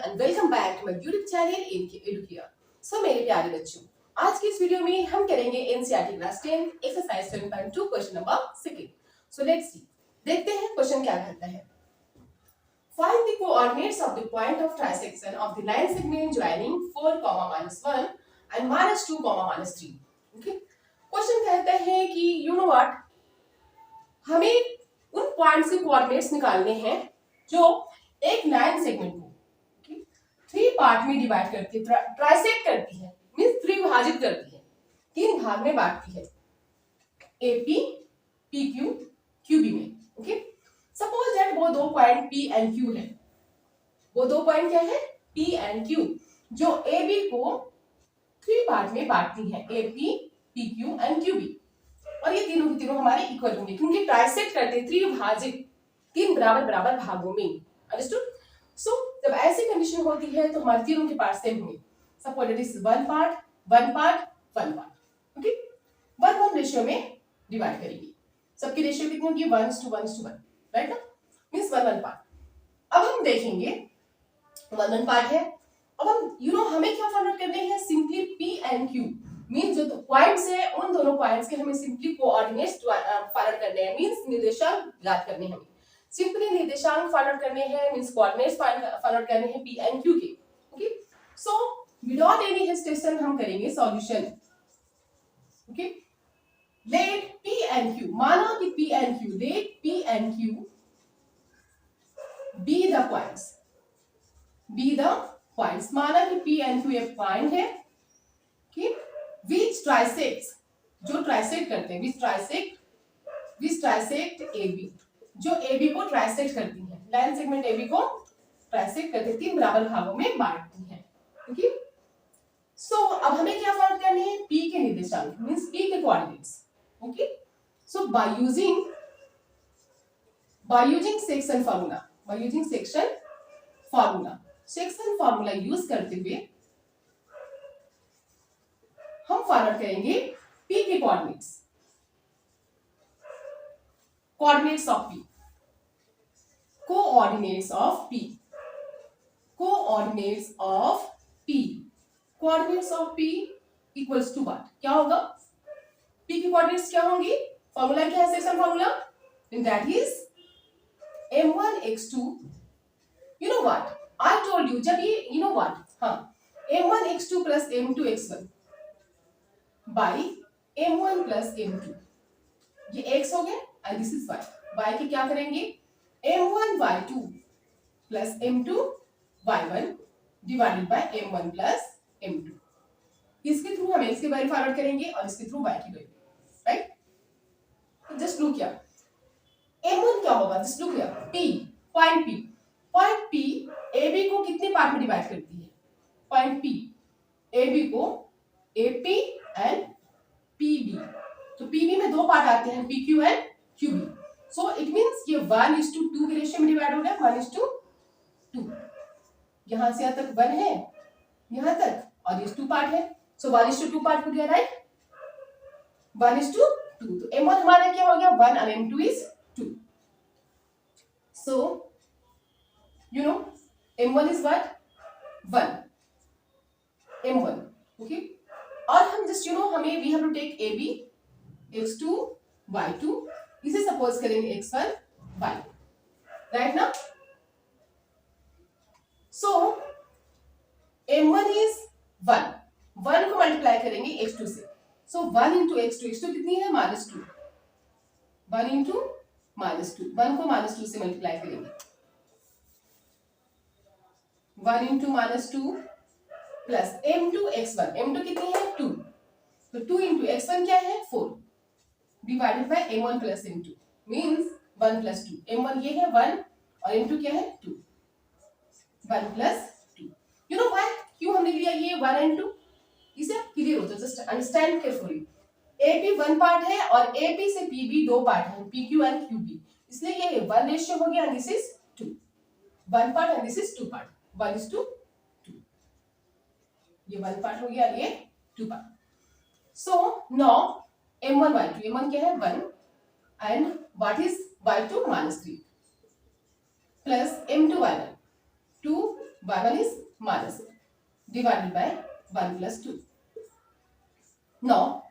And welcome back to my YouTube channel इनके Educare. सो मेरे प्यारे बच्चों, आज की इस वीडियो में हम करेंगे NCERT class 10 exercise 7.2 question number 2। So let's see, देखते हैं क्वेश्चन क्या कहता है। Find the coordinates of the point of trisection of the line segment joining 4, -1 and -2, -3। Okay, question कहता है कि यू नो व्हाट, हमें उन पॉइंट्स के कोऑर्डिनेट्स निकालने हैं जो एक लाइन सेगमेंट को थ्री पार्ट में डिवाइड करती है, ट्राइसेक्ट करती है, मींस त्रिभाजित करती है, तीन भाग में बांटती है, एपी, पीक्यू, क्यूबी में। ओके, सपोज दैट वो दो पॉइंट पी एंड क्यू है। वो दो पॉइंट क्या है? पी एंड क्यू, जो एबी को थ्री पार्ट में बांटती है, एपी, पीक्यू एंड क्यूबी। और ये तीनों के तीनों हमारे इक्वल होंगे क्योंकि ट्राइसेक्ट करते हैं, त्रिभाजित, तीन बराबर बराबर भागों में। अंडरस्टूड? सो जब ऐसी कंडीशन होती है तो हमारे तीनों के पार्ट सेम होंगे। Suppose it is one part, one part, one part. Okay, 1:1 ratio में डिवाइड करेंगे। सबकी रेशियो कितनी होगी? 1:1, राइट ना? Means 1:1 part. अब हम देखेंगे 1:1 पार्ट है। अब हम हमें क्या फाइंड आउट करने हैं? Simply P and Q, means जो पॉइंट्स है उन दोनों पॉइंट्स के हमें सिंपली कोऑर्डिनेट्स फाइंड आउट करने हैं, मींस निर्देशांक ज्ञात करने हैं। हमें सिंपली निर्देशांक फाइंड आउट करने हैं, मींस कोऑर्डिनेट्स फाइंड आउट करने हैं पी एंड क्यू के। Okay, so without any hesitation हम करेंगे solution. Okay, let P and Q, माना कि P and Q, let P and Q be the points, be the points. माना कि P and Q एक पॉइंट है कि which trisects, जो ट्राइसेक्ट करते हैं, which trisect AB, जो AB को ट्राइसेक्ट करती है, लाइन सेगमेंट AB को ट्राइसेक्ट करते हैं, तीन बराबर भागों में बांटती है। ओके, सो अब हमें क्या फाइंड करने हैं? P के निर्देशांक, मींस P के coordinates. Okay, so by using section formula use करते हुए हम फाइंड आउट करेंगे P के coordinates of P, coordinates of P equals to what? क्या होगा? P की कोऑर्डिनेट्स क्या होंगी? फार्मूला क्या है section formula? That is m1 x2, you know what I told you, जब ये यू नो व्हाट, हाँ, m1 x2 plus m2 x1 by m1 plus m2, ये x हो गया and this is y। y के क्या करेंगे? m1 y2 plus m2 y1 divided by m1 plus m2। इसके थ्रू हम x की वैल्यू फाइंड आउट करेंगे और इसके थ्रू y की वैल्यू, राइट? तो जस्ट लुक हियर, m1 क्या होगा? Just look here, point P AB को कितने पार्ट में डिवाइड करती है? पॉइंट P AB को AP एंड PB, तो PB में दो पार्ट आते हैं, PQ and QB। So it means ये 1:2 के रेशियो में डिवाइड हो गया, 1:2। यहां से यहां तक 1 है, यहां तक, और ये 2 पार्ट है, सो 1:2 पार्ट हो गया, राइट? 1:2, तो m1 हमारा क्या हो गया? 1 और m2 is 2। So you know m1 is what? 1 m1। Okay, और हम जस्ट हमें we have to take AB x2 y2, इसे सपोज करेंगे x1 y, राइट ना? सो m1 इज 1 को मल्टीप्लाई करेंगे x2 से, सो 1 into x2 कितनी है? -2, 1 into -2, 1 को -2 से मल्टीप्लाई करेंगे, 1 into -2 plus m2 x1, m2 कितनी है? 2, तो 2 into x1 क्या है? 4 divided by m1 plus m2, means 1 plus 2। m1 ये है 1 और m2 क्या है? 2, 1 प्लस 2। यू नो व्हाई क्यों हमने लिया ये 1 and 2? इसे क्लियर हो जाए, just understand carefully. AP 1 part है और AP से PB 2 पार्ट है, PQ एंड QB, इसलिए ये 1 रेशियो हो गया and this is 2, 1 part and this is 2 part, 1:2, ये 1 पार्ट हो गया, ये 2 part. So now m1 y2, m1 क्या है? 1 and what is y2? -3 plus m2 y1, 2 y1 is minus divided by 1 plus 2. Now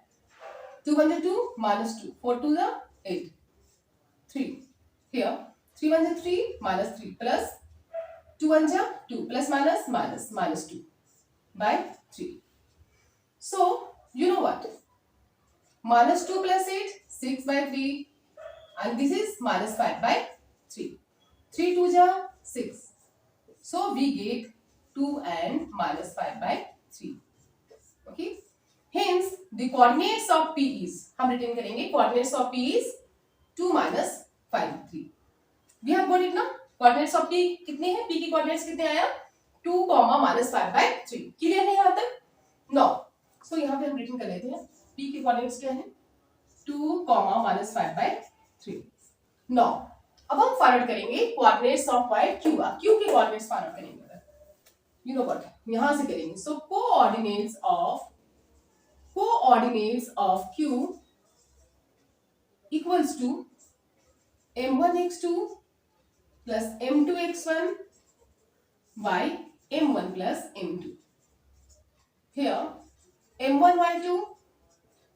2 1 2 minus 2, 4 2 the 8, 3. Here 3 1 the 3 minus 3 plus 2 1 ja 2 plus minus 2 by 3. So you know what? Minus 2 plus 8, 6 by 3, and this is minus 5 by 3. 3 2 ja 6. So we get 2 and minus 5 by 3. Okay. Hence the coordinates of P is, हम return करेंगे coordinates of P is 2 minus 5 3. We have got it ना. Coordinates of P कितने हैं? P की coordinates कितने आया? 2 minus 5 by 3. Clear है यहाँ तक? No. So यहाँ पे हम रिटर्न कर लेते हैं. P के coordinates क्या हैं? 2 minus 5 by 3. Now अब हम फाइंड करेंगे coordinates of point Q. Q के coordinates फाइंड करेंगे. You know what? यहाँ से करेंगे. So coordinates of Q equals to m1 x2 plus m2 x1 by m1 plus m2. Here m1 y2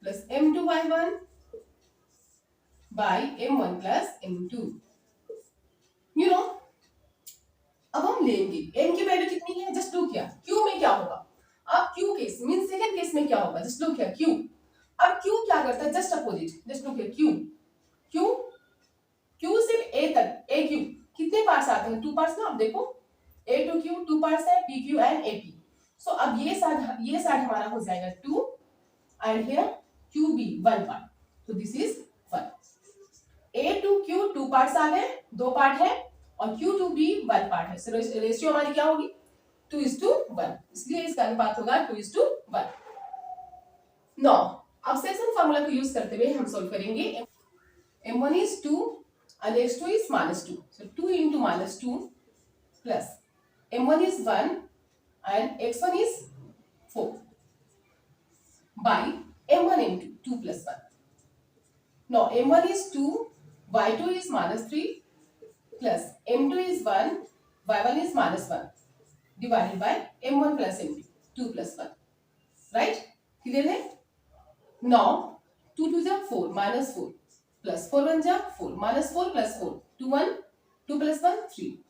plus m2 y1 by m1 plus m2. You know, अब हम लेंगे m की value कितनी है? Just look here. q में क्या होगा? अब q case mean second case में क्या होगा? Just look here q. अब q क्या करता है? Just opposite. Just look here q सिर्फ a तक, a q कितने पार्ट्स आते हैं? 2 पार्ट्स ना. अब देखो a to q 2 पार्ट्स है, p q and a p. So अब ये साइड हमारा हो जाएगा 2 and here q b 1 part. तो this is 1. a to q 2 parts आ गए, 2 पार्ट है, और q to b 1 पार्ट है. सो रेशियो हमारी क्या होगी? 2:1. इसलिए इसका अनुपात होगा 2:1. नो अब सेक्शन फार्मूला को यूज करते हुए हम सॉल्व करेंगे. m1 is 2 and x2 is minus 2. So 2 into minus 2 plus m1 is 1 and x1 is 4 by m1 into 2 plus 1. Now m1 is 2, y2 is minus 3 plus m2 is 1, y1 is minus 1 divided by m1 plus m2, 2 plus 1. Right? Clear है? Now 2 2 जा 4 minus 4 plus 4 1 जा 4 minus 4 plus 4 2 1 2 plus 1 3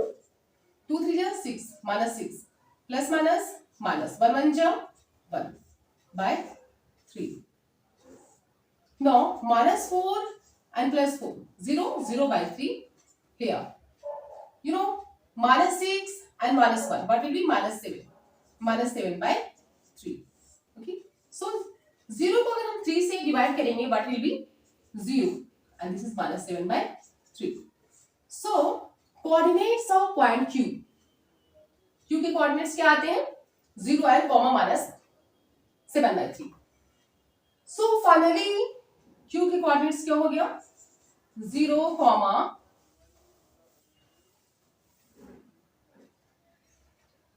2 3 जा 6 minus 6 plus minus 1 1 जा 1 by 3. Now minus 4 and plus 4 0 by 3 here. You know minus 6 and minus 1, what will be? minus 7 by 3. Okay, so 0 को अगर हम 3 से divide करेंगे what will be? 0 and this is minus 7 by 3. So coordinates of point Q के coordinates क्या आते हैं? 0 and minus 7 by 3. So finally Q के coordinates क्या हो गया? 0,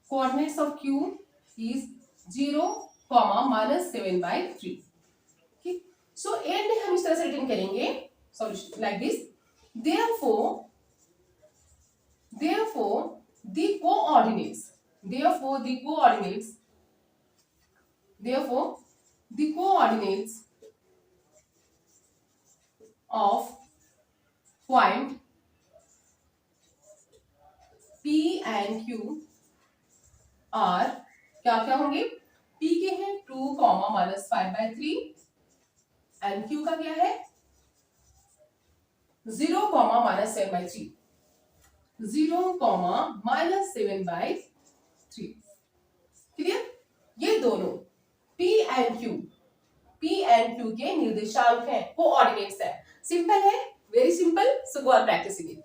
coordinates of Q is 0, minus 7 by 3. Okay. So and में हम इस तरह से रिटर्न करेंगे solution like this. Therefore the coordinates of point P and Q are क्या होंगे? P के हैं 2, minus 5 by 3 and Q का क्या है? 0, minus 7 by 3. 0, minus 7 by 3. Clear? ये दोनों P and Q के निर्देशांक हैं, कोऑर्डिनेट्स है. सिंपल है, very simple. So go on practising it.